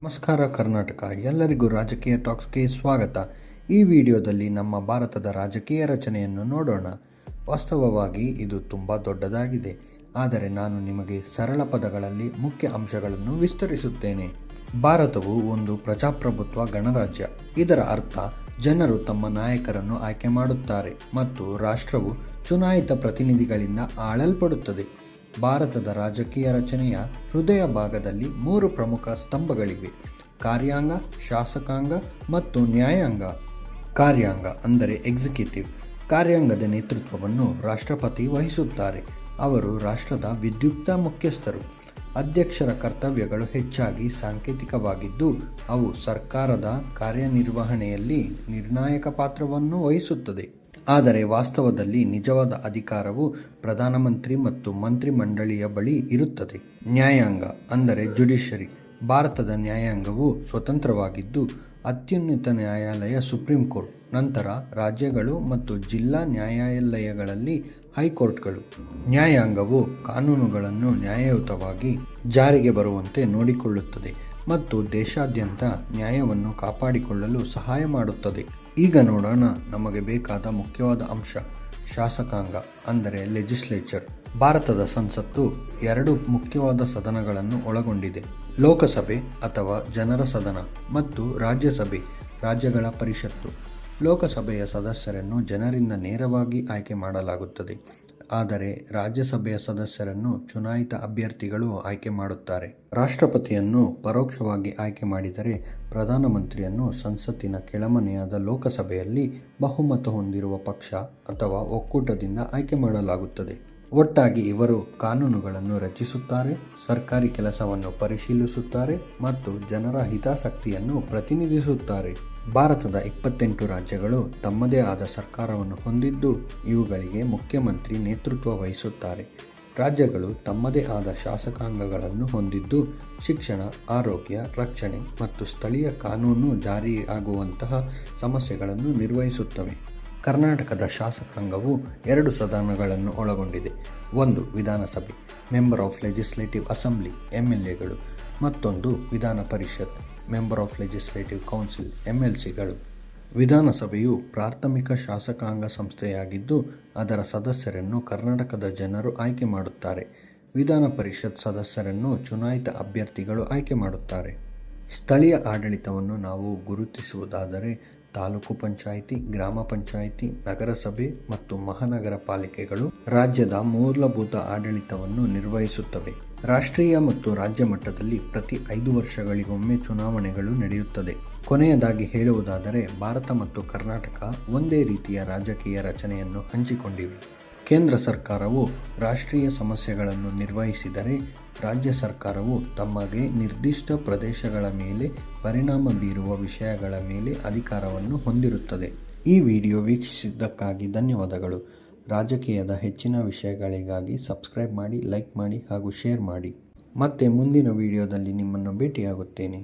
ನಮಸ್ಕಾರ ಕರ್ನಾಟಕ, ಎಲ್ಲರಿಗೂ ರಾಜಕೀಯ ಟಾಕ್ಸ್ಗೆ ಸ್ವಾಗತ. ಈ ವಿಡಿಯೋದಲ್ಲಿ ನಮ್ಮ ಭಾರತದ ರಾಜಕೀಯ ರಚನೆಯನ್ನು ನೋಡೋಣ. ವಾಸ್ತವವಾಗಿ ಇದು ತುಂಬ ದೊಡ್ಡದಾಗಿದೆ, ಆದರೆ ನಾನು ನಿಮಗೆ ಸರಳ ಪದಗಳಲ್ಲಿ ಮುಖ್ಯ ಅಂಶಗಳನ್ನು ವಿಸ್ತರಿಸುತ್ತೇನೆ. ಭಾರತವು ಒಂದು ಪ್ರಜಾಪ್ರಭುತ್ವ ಗಣರಾಜ್ಯ. ಇದರ ಅರ್ಥ ಜನರು ತಮ್ಮ ನಾಯಕರನ್ನು ಆಯ್ಕೆ ಮಾಡುತ್ತಾರೆ ಮತ್ತು ರಾಷ್ಟ್ರವು ಚುನಾಯಿತ ಪ್ರತಿನಿಧಿಗಳಿಂದ ಆಳಲ್ಪಡುತ್ತದೆ. ಭಾರತದ ರಾಜಕೀಯ ರಚನೆಯ ಹೃದಯ ಭಾಗದಲ್ಲಿ 3 ಪ್ರಮುಖ ಸ್ತಂಭಗಳಿವೆ: ಕಾರ್ಯಾಂಗ, ಶಾಸಕಾಂಗ ಮತ್ತು ನ್ಯಾಯಾಂಗ. ಕಾರ್ಯಾಂಗ ಅಂದರೆ ಎಕ್ಸಿಕ್ಯೂಟಿವ್. ಕಾರ್ಯಾಂಗದ ನೇತೃತ್ವವನ್ನು ರಾಷ್ಟ್ರಪತಿ ವಹಿಸುತ್ತಾರೆ. ಅವರು ರಾಷ್ಟ್ರದ ವಿಧ್ಯುಕ್ತ ಮುಖ್ಯಸ್ಥರು. ಅಧ್ಯಕ್ಷರ ಕರ್ತವ್ಯಗಳು ಹೆಚ್ಚಾಗಿ ಸಾಂಕೇತಿಕವಾಗಿದ್ದು, ಅವು ಸರ್ಕಾರದ ಕಾರ್ಯನಿರ್ವಹಣೆಯಲ್ಲಿ ನಿರ್ಣಾಯಕ ಪಾತ್ರವನ್ನು ವಹಿಸುತ್ತದೆ. ಆದರೆ ವಾಸ್ತವದಲ್ಲಿ ನಿಜವಾದ ಅಧಿಕಾರವು ಪ್ರಧಾನಮಂತ್ರಿ ಮತ್ತು ಮಂತ್ರಿಮಂಡಳಿಯ ಬಳಿ ಇರುತ್ತದೆ. ನ್ಯಾಯಾಂಗ ಅಂದರೆ ಜುಡಿಷರಿ. ಭಾರತದ ನ್ಯಾಯಾಂಗವು ಸ್ವತಂತ್ರವಾಗಿದ್ದು, ಅತ್ಯುನ್ನತ ನ್ಯಾಯಾಲಯ ಸುಪ್ರೀಂ ಕೋರ್ಟ್, ನಂತರ ರಾಜ್ಯಗಳು ಮತ್ತು ಜಿಲ್ಲಾ ನ್ಯಾಯಾಲಯಗಳಲ್ಲಿ ಹೈಕೋರ್ಟ್ಗಳು. ನ್ಯಾಯಾಂಗವು ಕಾನೂನುಗಳನ್ನು ನ್ಯಾಯಯುತವಾಗಿ ಜಾರಿಗೆ ಬರುವಂತೆ ನೋಡಿಕೊಳ್ಳುತ್ತದೆ ಮತ್ತು ದೇಶಾದ್ಯಂತ ನ್ಯಾಯವನ್ನು ಕಾಪಾಡಿಕೊಳ್ಳಲು ಸಹಾಯ ಮಾಡುತ್ತದೆ. ಈಗ ನೋಡೋಣ ನಮಗೆ ಬೇಕಾದ ಮುಖ್ಯವಾದ ಅಂಶ: ಶಾಸಕಾಂಗ ಅಂದರೆ ಲೆಜಿಸ್ಲೇಚರ್. ಭಾರತದ ಸಂಸತ್ತು 2 ಮುಖ್ಯವಾದ ಸದನಗಳನ್ನು ಒಳಗೊಂಡಿದೆ: ಲೋಕಸಭೆ ಅಥವಾ ಜನರ ಸದನ ಮತ್ತು ರಾಜ್ಯಸಭೆ, ರಾಜ್ಯಗಳ ಪರಿಷತ್ತು. ಲೋಕಸಭೆಯ ಸದಸ್ಯರನ್ನು ಜನರಿಂದ ನೇರವಾಗಿ ಆಯ್ಕೆ ಮಾಡಲಾಗುತ್ತದೆ, ಆದರೆ ರಾಜ್ಯಸಭೆಯ ಸದಸ್ಯರನ್ನು ಚುನಾಯಿತ ಅಭ್ಯರ್ಥಿಗಳು ಆಯ್ಕೆ ಮಾಡುತ್ತಾರೆ. ರಾಷ್ಟ್ರಪತಿಯನ್ನು ಪರೋಕ್ಷವಾಗಿ ಆಯ್ಕೆ ಮಾಡಿದರೆ, ಪ್ರಧಾನಮಂತ್ರಿಯನ್ನು ಸಂಸತ್ತಿನ ಕೆಳಮನೆಯಾದ ಲೋಕಸಭೆಯಲ್ಲಿ ಬಹುಮತ ಹೊಂದಿರುವ ಪಕ್ಷ ಅಥವಾ ಒಕ್ಕೂಟದಿಂದ ಆಯ್ಕೆ ಮಾಡಲಾಗುತ್ತದೆ. ಒಟ್ಟಾಗಿ ಇವರು ಕಾನೂನುಗಳನ್ನು ರಚಿಸುತ್ತಾರೆ, ಸರ್ಕಾರಿ ಕೆಲಸವನ್ನು ಪರಿಶೀಲಿಸುತ್ತಾರೆ ಮತ್ತು ಜನರ ಹಿತಾಸಕ್ತಿಯನ್ನು ಪ್ರತಿನಿಧಿಸುತ್ತಾರೆ. ಭಾರತದ 28 ರಾಜ್ಯಗಳು ತಮ್ಮದೇ ಆದ ಸರ್ಕಾರವನ್ನು ಹೊಂದಿದ್ದು, ಇವುಗಳಿಗೆ ಮುಖ್ಯಮಂತ್ರಿ ನೇತೃತ್ವ ವಹಿಸುತ್ತಾರೆ. ರಾಜ್ಯಗಳು ತಮ್ಮದೇ ಆದ ಶಾಸಕಾಂಗಗಳನ್ನು ಹೊಂದಿದ್ದು, ಶಿಕ್ಷಣ, ಆರೋಗ್ಯ, ರಕ್ಷಣೆ ಮತ್ತು ಸ್ಥಳೀಯ ಕಾನೂನು ಜಾರಿಯಾಗುವಂತಹ ಸಮಸ್ಯೆಗಳನ್ನು ನಿರ್ವಹಿಸುತ್ತವೆ. ಕರ್ನಾಟಕದ ಶಾಸಕಾಂಗವು 2 ಸದನಗಳನ್ನು ಒಳಗೊಂಡಿದೆ: ಒಂದು ವಿಧಾನಸಭೆ, ಮೆಂಬರ್ ಆಫ್ ಲೆಜಿಸ್ಲೇಟಿವ್ ಅಸೆಂಬ್ಲಿ, MLAಗಳು, ಮತ್ತೊಂದು ವಿಧಾನ ಪರಿಷತ್, ಮೆಂಬರ್ ಆಫ್ ಲೆಜಿಸ್ಲೇಟಿವ್ ಕೌನ್ಸಿಲ್, MLCಗಳು. ವಿಧಾನಸಭೆಯು ಪ್ರಾಥಮಿಕ ಶಾಸಕಾಂಗ ಸಂಸ್ಥೆಯಾಗಿದ್ದು, ಅದರ ಸದಸ್ಯರನ್ನು ಕರ್ನಾಟಕದ ಜನರು ಆಯ್ಕೆ ಮಾಡುತ್ತಾರೆ. ವಿಧಾನ ಪರಿಷತ್ ಸದಸ್ಯರನ್ನು ಚುನಾಯಿತ ಅಭ್ಯರ್ಥಿಗಳು ಆಯ್ಕೆ ಮಾಡುತ್ತಾರೆ. ಸ್ಥಳೀಯ ಆಡಳಿತವನ್ನು ನಾವು ಗುರುತಿಸುವುದಾದರೆ, ತಾಲೂಕು ಪಂಚಾಯಿತಿ, ಗ್ರಾಮ ಪಂಚಾಯಿತಿ, ನಗರಸಭೆ ಮತ್ತು ಮಹಾನಗರ ಪಾಲಿಕೆಗಳು ರಾಜ್ಯದ ಮೂಲಭೂತ ಆಡಳಿತವನ್ನು ನಿರ್ವಹಿಸುತ್ತವೆ. ರಾಷ್ಟ್ರೀಯ ಮತ್ತು ರಾಜ್ಯ ಮಟ್ಟದಲ್ಲಿ ಪ್ರತಿ 5 ವರ್ಷಗಳಿಗೊಮ್ಮೆ ಚುನಾವಣೆಗಳು ನಡೆಯುತ್ತದೆ. ಕೊನೆಯದಾಗಿ ಹೇಳುವುದಾದರೆ, ಭಾರತ ಮತ್ತು ಕರ್ನಾಟಕ ಒಂದೇ ರೀತಿಯ ರಾಜಕೀಯ ರಚನೆಯನ್ನು ಹಂಚಿಕೊಂಡಿವೆ. ಕೇಂದ್ರ ಸರ್ಕಾರವು ರಾಷ್ಟ್ರೀಯ ಸಮಸ್ಯೆಗಳನ್ನು ನಿರ್ವಹಿಸಿದರೆ, ರಾಜ್ಯ ಸರ್ಕಾರವು ತಮಗೆ ನಿರ್ದಿಷ್ಟ ಪ್ರದೇಶಗಳ ಮೇಲೆ ಪರಿಣಾಮ ಬೀರುವ ವಿಷಯಗಳ ಮೇಲೆ ಅಧಿಕಾರವನ್ನು ಹೊಂದಿರುತ್ತದೆ. ಈ ವಿಡಿಯೋ ವೀಕ್ಷಿಸಿದ್ದಕ್ಕಾಗಿ ಧನ್ಯವಾದಗಳು. ರಾಜಕೀಯದ ಹೆಚ್ಚಿನ ವಿಷಯಗಳಿಗಾಗಿ ಸಬ್ಸ್ಕ್ರೈಬ್ ಮಾಡಿ, ಲೈಕ್ ಮಾಡಿ ಹಾಗೂ ಶೇರ್ ಮಾಡಿ. ಮತ್ತೆ ಮುಂದಿನ ವಿಡಿಯೋದಲ್ಲಿ ನಿಮ್ಮನ್ನು ಭೇಟಿಯಾಗುತ್ತೇನೆ.